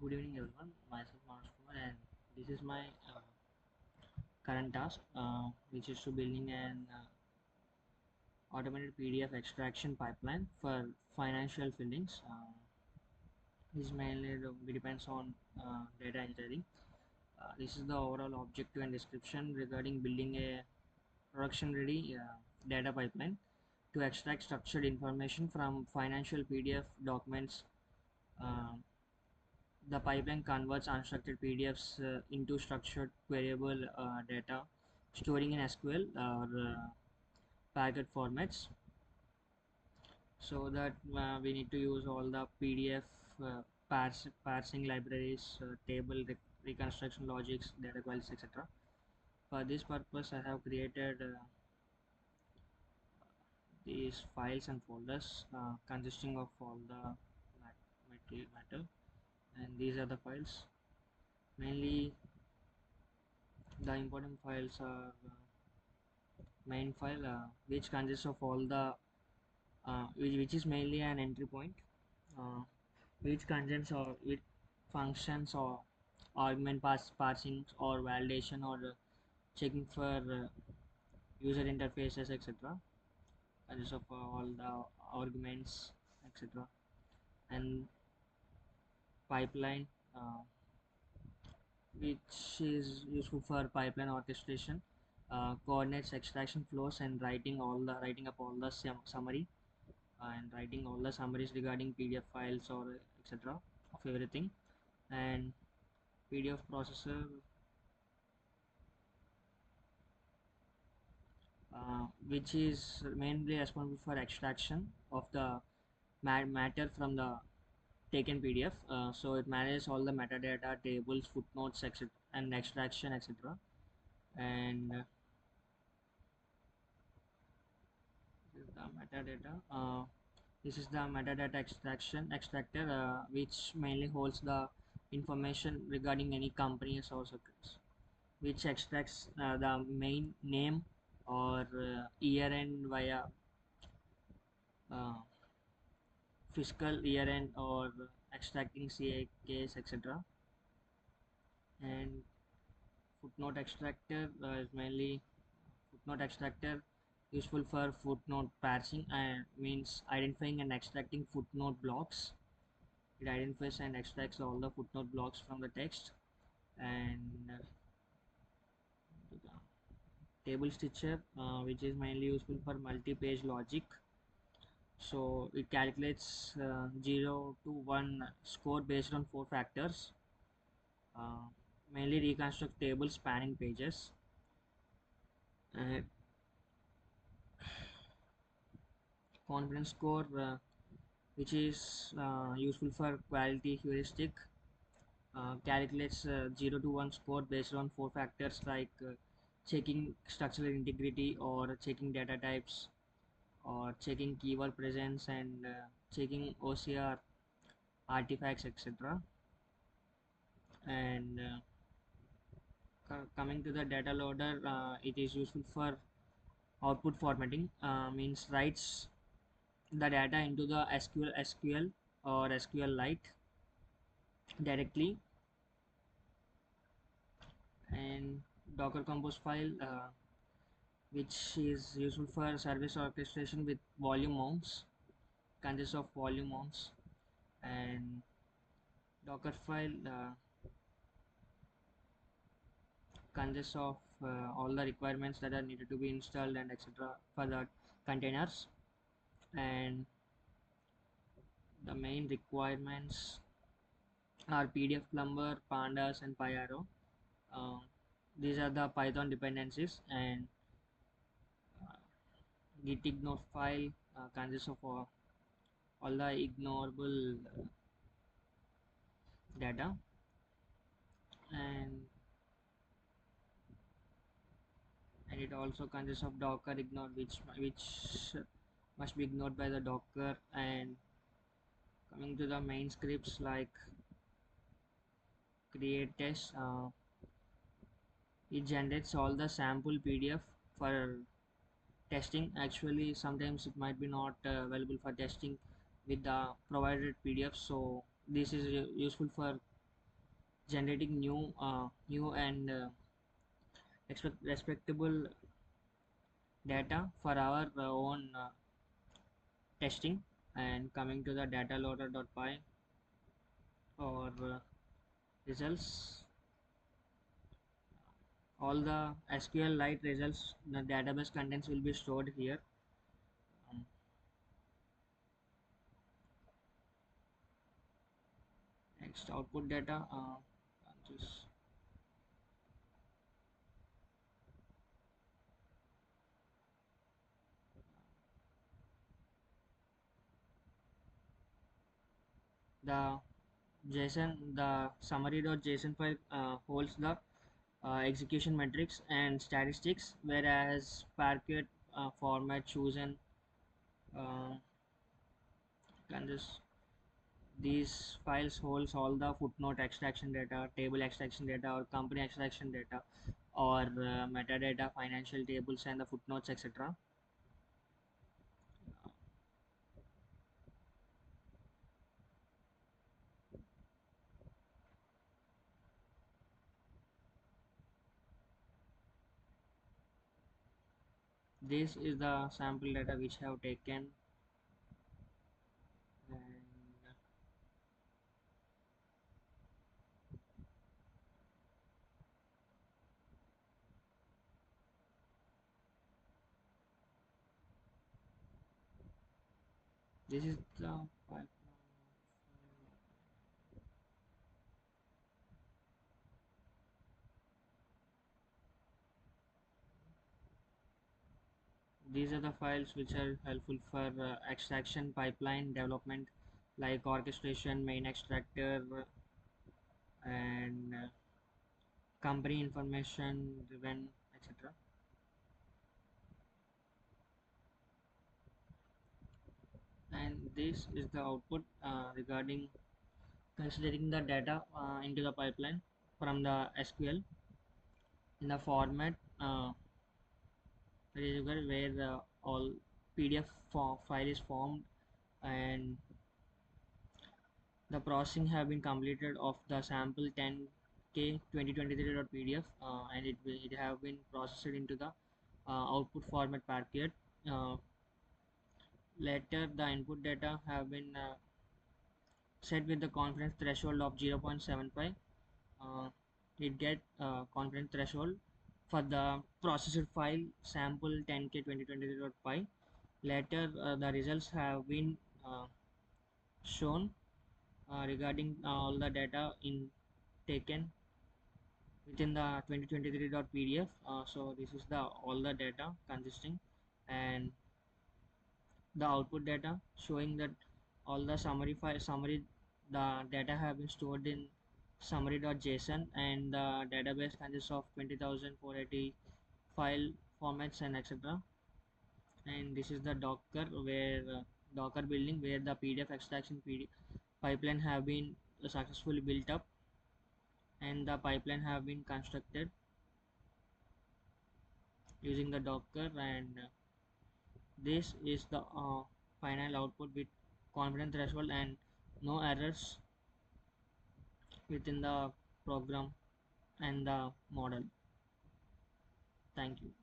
Good evening, everyone. Myself Manoj Kumar, and this is my current task, which is to building an automated PDF extraction pipeline for financial fillings. This mainly depends on data engineering. This is the overall objective and description regarding building a production-ready data pipeline to extract structured information from financial PDF documents. Uh, The pipeline converts unstructured PDFs into structured queryable data, storing in SQL or packet formats, so that we need to use all the PDF parsing libraries, table reconstruction logics, data queries, etc. For this purpose, I have created these files and folders consisting of all the matter, and these are the files. Mainly, the important files are main file, which consists of all the which is mainly an entry point, uh, which contains or it functions or argument parsing or validation or checking for user interfaces, etc. Consists of all the arguments, etc. And pipeline, which is useful for pipeline orchestration, coordinates extraction flows and writing up all the summary and writing all the summaries regarding PDF files or etc. of everything. And PDF processor, which is mainly responsible for extraction of the matter from the taken PDF. So it manages all the metadata, tables, footnotes, etc., and extraction, etc. And this is the metadata. This is the metadata extractor, which mainly holds the information regarding any companies or circuits, which extracts the main name or year end via uh, fiscal year end or extracting CA case, etc. And footnote extractor is mainly footnote extractor useful for footnote parsing and means identifying and extracting footnote blocks. It identifies and extracts all the footnote blocks from the text. And table stitcher, which is mainly useful for multi-page logic. So it calculates 0 to 1 score based on 4 factors, uh, mainly reconstruct tables spanning pages. Confidence score, which is useful for quality heuristic, calculates 0 to 1 score based on 4 factors like checking structural integrity or checking data types or checking keyword presence and checking OCR artifacts, etc. And coming to the data loader, it is useful for output formatting, means writes the data into the SQL or SQLite directly. And Docker Compose file, which is useful for service orchestration with volume mounts, consists of volume mounts. And Docker file consists of all the requirements that are needed to be installed and etc. for the containers. And the main requirements are PDF Plumber, Pandas, and PyArrow. Uh, these are the Python dependencies. And git ignore file consists of all the ignorable data. and and it also consists of docker ignore, which must be ignored by the docker. And coming to the main scripts like create test, it generates all the sample PDF for testing. Actually, sometimes it might be not available for testing with the provided PDF, so this is useful for generating new and respectable data for our own testing. And coming to the data loader.py or results, all the SQLite results, the database contents will be stored here. Um, Next, output data. Just the the summary.json file holds the execution metrics and statistics, whereas Parquet format chosen uh, can just these files holds all the footnote extraction data, table extraction data, or company extraction data, or metadata, financial tables, and the footnotes, etc. This is the sample data which I have taken, and this is the pipeline. These are the files which are helpful for extraction pipeline development, like orchestration, main extractor, and company information driven, etc. And this is the output regarding considering the data into the pipeline from the SQL in the format where all PDF file is formed, and the processing have been completed of the sample 10k 2023.pdf, and it have been processed into the output format packet. Later the input data have been set with the confidence threshold of 0.75. It get confidence threshold for the processed file sample 10k 2023.py. Later the results have been shown regarding all the data in taken within the 2023.pdf. So this is the all the data consisting, and the output data showing that all the summary the data have been stored in summary.json, and the database consists of 20,480 file formats and etc. And this is the docker where docker building where the pdf extraction pipeline have been successfully built up, and the pipeline have been constructed using the docker, and this is the final output with confidence threshold and no errors within the program and the model. Thank you.